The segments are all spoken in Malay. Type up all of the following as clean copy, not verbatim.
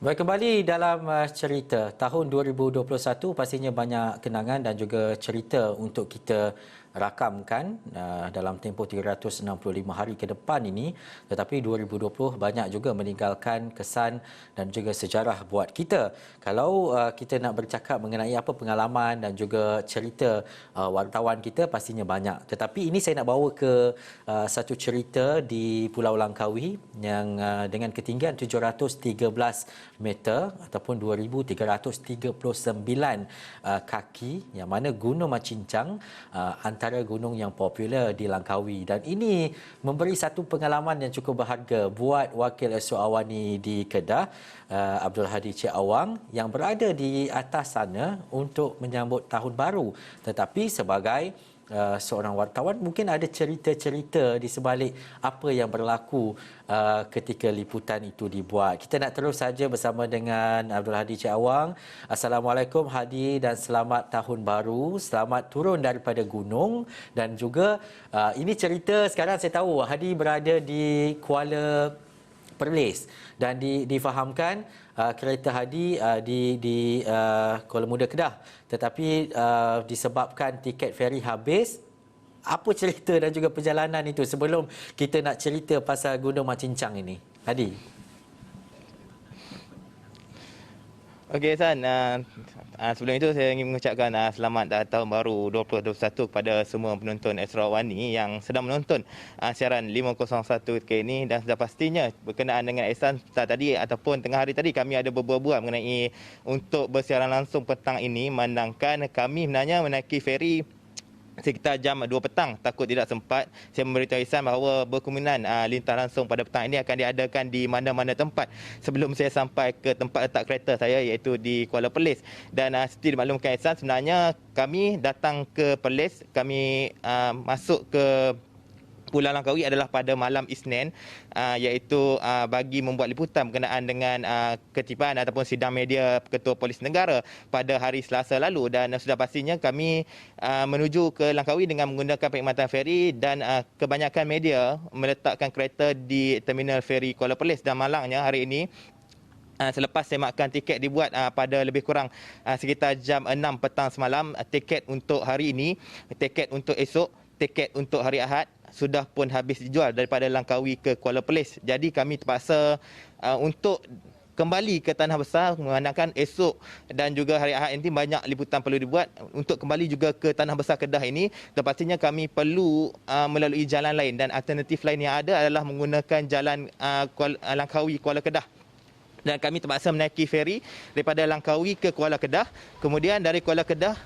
Baik, kembali dalam cerita tahun 2021 pastinya banyak kenangan dan juga cerita untuk kita rakamkan dalam tempoh 365 hari ke depan ini, tetapi 2020 banyak juga meninggalkan kesan dan juga sejarah buat kita. Kalau kita nak bercakap mengenai apa pengalaman dan juga cerita wartawan kita, pastinya banyak, tetapi ini saya nak bawa ke satu cerita di Pulau Langkawi yang dengan ketinggian 713 meter ataupun 2339 kaki, yang mana Gunung Macincang antara gunung yang popular di Langkawi, dan ini memberi satu pengalaman yang cukup berharga buat Wakil Esok Awani di Kedah, Abdul Hadi Cik Awang, yang berada di atas sana untuk menyambut tahun baru, tetapi sebagai seorang wartawan mungkin ada cerita-cerita di sebalik apa yang berlaku ketika liputan itu dibuat. Kita nak terus saja bersama dengan Abdul Hadi Cik Awang. Assalamualaikum Hadi dan selamat tahun baru. Selamat turun daripada gunung, dan juga ini cerita sekarang saya tahu Hadi berada di Kuala Perlis, dan difahamkan kereta Hadi di Kuala Muda Kedah, tetapi disebabkan tiket feri habis. Apa cerita dan juga perjalanan itu sebelum kita nak cerita pasal Gunung Macincang ini, Hadi? Okey San, sebelum itu saya ingin mengucapkan selamat tahun baru 2021 kepada semua penonton Esok Awani yang sedang menonton siaran 501 ke ini, dan sudah pastinya berkenaan dengan Ehsan tadi ataupun tengah hari tadi kami ada berbual-bual mengenai untuk bersiaran langsung petang ini, memandangkan kami sebenarnya menaiki feri sekitar jam 2 petang. Takut tidak sempat, saya memberitahu Ihsan bahawa berkemungkinan lintas langsung pada petang ini akan diadakan di mana-mana tempat sebelum saya sampai ke tempat letak kereta saya, iaitu di Kuala Perlis. Dan seperti dimaklumkan Ihsan, sebenarnya kami datang ke Perlis, kami masuk ke Pulau Langkawi adalah pada malam Isnin, iaitu bagi membuat liputan berkenaan dengan ketiban ataupun sidang media Ketua Polis Negara pada hari Selasa lalu, dan sudah pastinya kami menuju ke Langkawi dengan menggunakan perkhidmatan feri, dan kebanyakan media meletakkan kereta di terminal feri Kuala Perlis. Dan malangnya hari ini, selepas semakkan tiket dibuat pada lebih kurang sekitar jam 6 petang semalam, tiket untuk hari ini, tiket untuk esok, tiket untuk hari Ahad sudah pun habis dijual daripada Langkawi ke Kuala Perlis. Jadi kami terpaksa untuk kembali ke Tanah Besar, memandangkan esok dan juga hari Ahad ini banyak liputan perlu dibuat. Untuk kembali juga ke Tanah Besar Kedah ini, pastinya kami perlu melalui jalan lain, dan alternatif lain yang ada adalah menggunakan jalan Langkawi Kuala Kedah. Dan kami terpaksa menaiki feri daripada Langkawi ke Kuala Kedah. Kemudian dari Kuala Kedah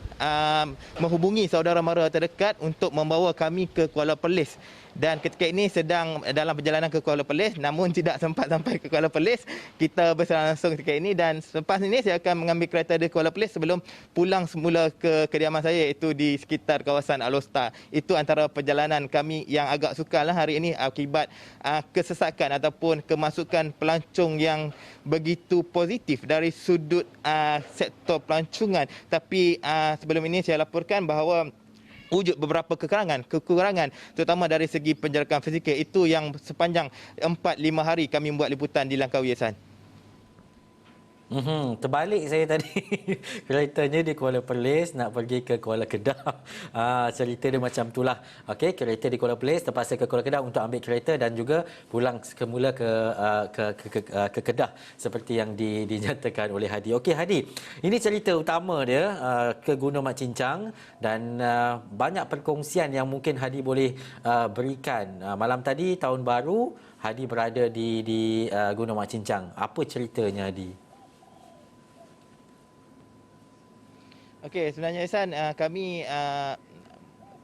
menghubungi saudara mara terdekat untuk membawa kami ke Kuala Perlis. Dan ketika ini sedang dalam perjalanan ke Kuala Perlis, namun tidak sempat sampai ke Kuala Perlis. Kita bersiaran langsung ketika ini, dan selepas ini saya akan mengambil kereta di Kuala Perlis sebelum pulang semula ke kediaman saya, iaitu di sekitar kawasan Alostar. Itu antara perjalanan kami yang agak sukar hari ini akibat kesesakan ataupun kemasukan pelancong yang begitu positif dari sudut sektor pelancongan. Tapi sebelum ini saya laporkan bahawa wujud beberapa kekurangan terutama dari segi penjarakan fizikal, itu yang sepanjang 4-5 hari kami membuat liputan di Langkawi, Hasan. Terbalik saya tadi. Keretanya di Kuala Perlis nak pergi ke Kuala Kedah. Cerita dia macam itulah. Okey, kereta di Kuala Perlis terpaksa ke Kuala Kedah untuk ambil kereta dan juga pulang semula ke Kedah seperti yang dinyatakan oleh Hadi. Okey Hadi, ini cerita utama dia ke Gunung Macincang, dan banyak perkongsian yang mungkin Hadi boleh berikan. Malam tadi tahun baru Hadi berada di Gunung Macincang. Apa ceritanya Hadi? Okey, sebenarnya Ihsan,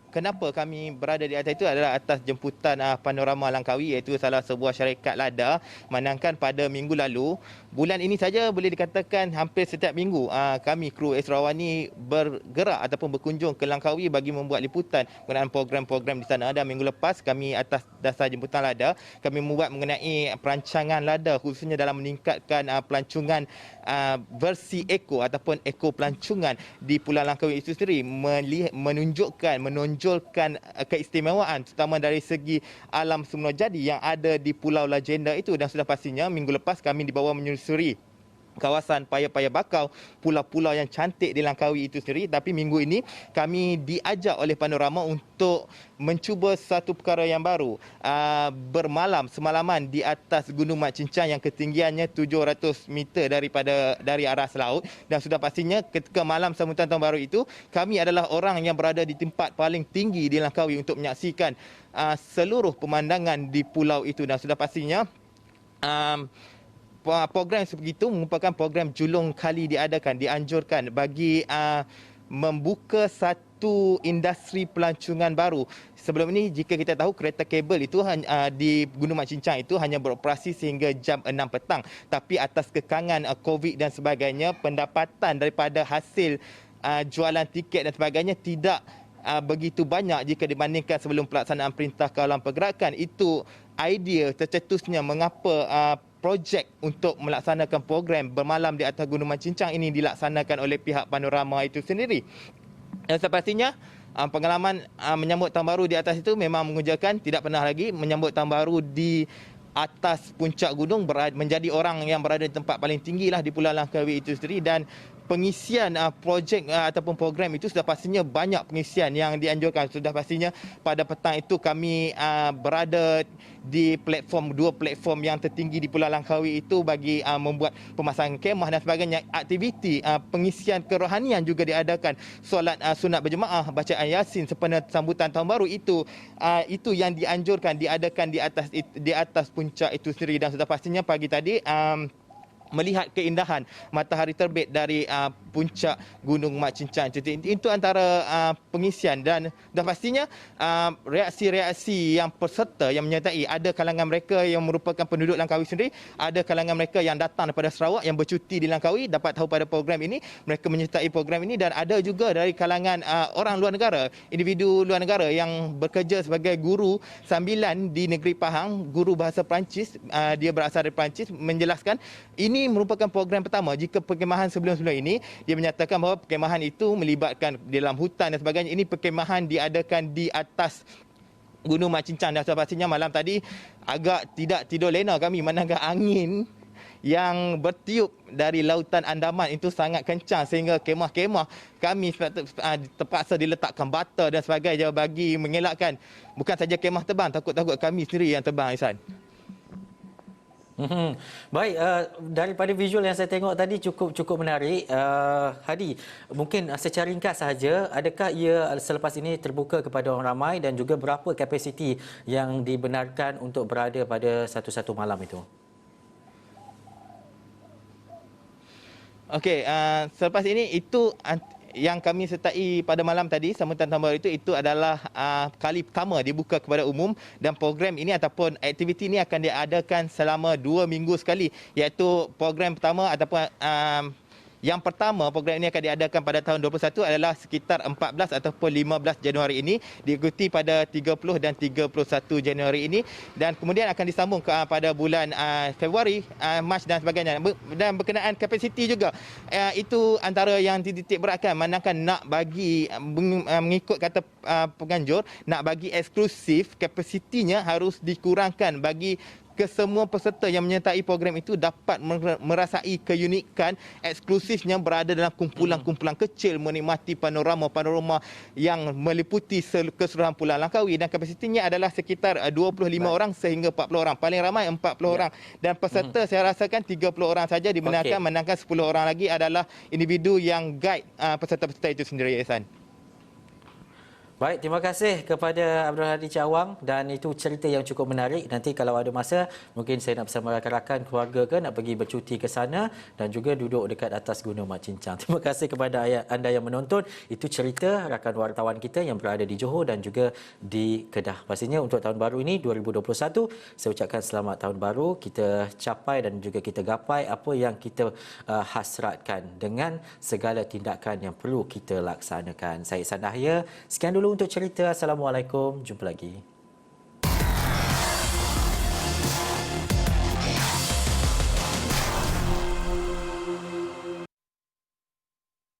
kenapa kami berada di atas itu adalah atas jemputan Panorama Langkawi, iaitu salah sebuah syarikat lada. Manangkan pada minggu lalu, bulan ini saja boleh dikatakan hampir setiap minggu kami kru Esok Awani bergerak ataupun berkunjung ke Langkawi bagi membuat liputan mengenai program-program di sana. Dan minggu lepas kami atas dasar jemputan lada, kami membuat mengenai perancangan lada, khususnya dalam meningkatkan pelancongan versi eko ataupun eko pelancongan di Pulau Langkawi itu sendiri, menonjolkan keistimewaan terutama dari segi alam semula jadi yang ada di Pulau Legenda itu. Dan sudah pastinya minggu lepas kami dibawa menyusuri kawasan Paya-Paya Bakau, pulau-pulau yang cantik di Langkawi itu sendiri. Tapi minggu ini kami diajak oleh Panorama untuk mencuba satu perkara yang baru. Bermalam semalaman di atas Gunung Mat Cincang yang ketinggiannya 700 meter dari aras laut. Dan sudah pastinya ketika malam sambutan tahun baru itu, kami adalah orang yang berada di tempat paling tinggi di Langkawi untuk menyaksikan seluruh pemandangan di pulau itu. Dan sudah pastinya program sebegitu merupakan program julung kali dianjurkan bagi membuka satu industri pelancongan baru. Sebelum ini jika kita tahu kereta kabel itu di Gunung Mat Cincang itu hanya beroperasi sehingga jam 6 petang. Tapi atas kekangan COVID dan sebagainya, pendapatan daripada hasil jualan tiket dan sebagainya tidak begitu banyak jika dibandingkan sebelum pelaksanaan Perintah Kawalan Pergerakan. Itu idea tercetusnya mengapa projek untuk melaksanakan program bermalam di atas Gunung Mat Cincang ini dilaksanakan oleh pihak Panorama itu sendiri. Dan sepastinya pengalaman menyambut tahun baru di atas itu memang mengujakan. Tidak pernah lagi menyambut tahun baru di atas puncak gunung, menjadi orang yang berada di tempat paling tinggi lah di Pulau Langkawi itu sendiri. Dan pengisian projek ataupun program itu sudah pastinya banyak pengisian yang dianjurkan. Sudah pastinya pada petang itu kami berada di dua platform yang tertinggi di Pulau Langkawi itu bagi membuat pemasangan kemah dan sebagainya. Aktiviti pengisian kerohanian juga diadakan. Solat sunat berjemaah, bacaan Yasin sempena sambutan tahun baru itu yang dianjurkan diadakan di atas puncak itu sendiri. Dan sudah pastinya pagi tadi melihat keindahan matahari terbit dari puncak Gunung Mat Cincang. Itu antara pengisian. Dan pastinya reaksi-reaksi yang peserta yang menyertai, ada kalangan mereka yang merupakan penduduk Langkawi sendiri, ada kalangan mereka yang datang daripada Sarawak yang bercuti di Langkawi, dapat tahu pada program ini, mereka menyertai program ini. Dan ada juga dari kalangan orang luar negara, individu luar negara yang bekerja sebagai guru sambilan di negeri Pahang, guru bahasa Perancis. Dia berasal dari Perancis, menjelaskan ini merupakan program pertama. Jika perkemahan sebelum-sebelum ini, dia menyatakan bahawa perkemahan itu melibatkan di dalam hutan dan sebagainya. Ini perkemahan diadakan di atas Gunung Mat Cincang. Dan pastinya malam tadi agak tidak tidur lena kami, manakala angin yang bertiup dari lautan Andaman itu sangat kencang sehingga kemah-kemah kami terpaksa diletakkan bata dan sebagainya bagi mengelakkan bukan saja kemah terbang, takut-takut kami sendiri yang terbang, Ihsan. Baik, daripada visual yang saya tengok tadi cukup menarik. Hadi, mungkin secara ringkas sahaja, adakah ia selepas ini terbuka kepada orang ramai dan juga berapa kapasiti yang dibenarkan untuk berada pada satu-satu malam itu? Okey, selepas ini itu yang kami sertai pada malam tadi, sambutan tahun baru itu adalah kali pertama dibuka kepada umum. Dan program ini ataupun aktiviti ini akan diadakan selama 2 minggu sekali, iaitu program pertama ataupun yang pertama, program ini akan diadakan pada tahun 2021 adalah sekitar 14 ataupun 15 Januari ini, diikuti pada 30 dan 31 Januari ini, dan kemudian akan disambung pada bulan Februari, Mac dan sebagainya. Dan berkenaan kapasiti juga, itu antara yang dititik beratkan, manakala nak bagi mengikut kata penganjur, nak bagi eksklusif, kapasitinya harus dikurangkan bagi kesemua peserta yang menyertai program itu dapat merasai keunikan eksklusifnya berada dalam kumpulan-kumpulan kecil menikmati panorama-panorama yang meliputi keseluruhan Pulau Langkawi. Dan kapasitinya adalah sekitar 25 orang sehingga 40 orang. Paling ramai 40 orang. Dan peserta saya rasakan 30 orang saja dibenarkan, menangkan 10 orang lagi adalah individu yang guide peserta-peserta itu sendiri, Ihsan. Baik, terima kasih kepada Abdul Hadi Cawang, dan itu cerita yang cukup menarik. Nanti kalau ada masa, mungkin saya nak bersama rakan-rakan keluarga nak pergi bercuti ke sana dan juga duduk dekat atas Gunung Mat Cincang. Terima kasih kepada anda yang menonton. Itu cerita rakan wartawan kita yang berada di Johor dan juga di Kedah. Pastinya untuk tahun baru ini 2021, saya ucapkan selamat tahun baru. Kita capai dan juga kita gapai apa yang kita hasratkan dengan segala tindakan yang perlu kita laksanakan. Saya Ihsan Dahlia, sekian dulu untuk cerita. Assalamualaikum, jumpa lagi.